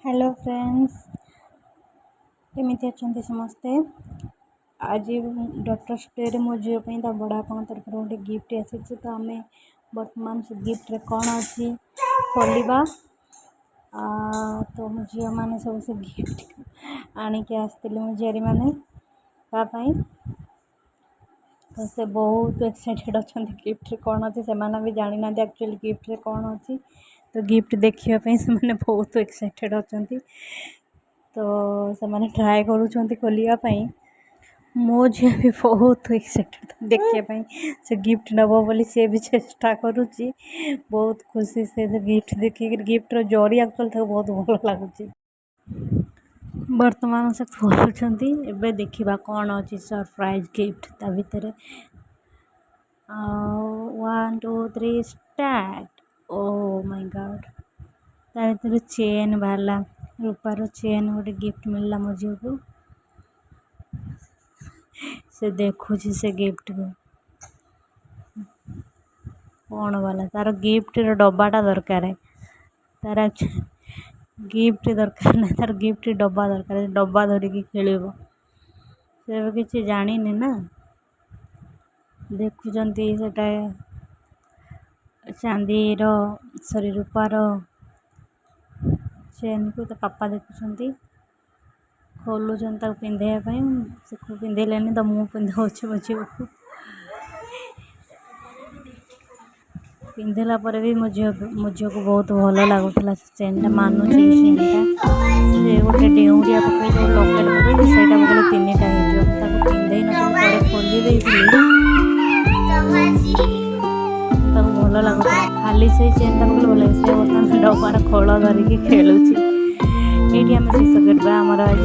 Hello friends, केमिति अच्छे समस्ते। आज डॉक्टर्स डे मो झील ता बड़ा तरफ गोटे गिफ्ट आसी तो आम बर्तमान से गिफ्ट रे कौन अच्छी खोलिबा। तो मो झी मैंने सब से गिफ्ट आणिक आसते मो झीरी मैंने तो से बहुत एक्साइटेड अच्छा गिफ्ट रे कौन अच्छी से भी जानी ना एक्चुअली गिफ्ट रे कौन अच्छी। तो गिफ्ट देखापी से मैंने बहुत एक्साइटेड अच्छा तो से मैंने ट्राए करूँ मो झी भी बहुत एक्साइटेड देखापी से गिफ्ट नब बोली सी भी चेष्टा करुच्ची। बहुत खुशी से गिफ्ट देखिए गिफ्ट जरी एक्चुअल बहुत भल लगुच। वर्तमान से खोलुंट एवं देखा कौन अच्छी सरप्राइज गिफ्ट ता भितर 1 2 3 स्टार्ट। ओ माय गॉड ता भर चेन बाहर रूपार चेन गोटे गिफ्ट मिलला मो झी को। से देखुची से गिफ्ट को कौन वाला तार गिफ्ट डब्बाटा दरकार तार गिफ्ट दरकार ना तार गिफ्ट डब्बा दरकार डब्बा धरिकी खेल से किसी जानी ना देखुंट सेटा चांदी सॉरी रूपार चेन को तो पापा देखुं खोलुन पिंधाई से पिंधेलेनी तो मुँह पिंधाऊँ मो झी को पिंधेला पर भी मो झी को बहुत भल लगुला चेन टा मानुची चेन टा से गोटे डेउरिया पकड़ जो लकेट पकड़ से पकड़ 3टा हो पिंधे ना खोली भल लगुला खाली से चेन टा पकड़ भल से बर्तमान डब्बार खोल धरिकी खेलुची। ये शेष करवा आमर आज।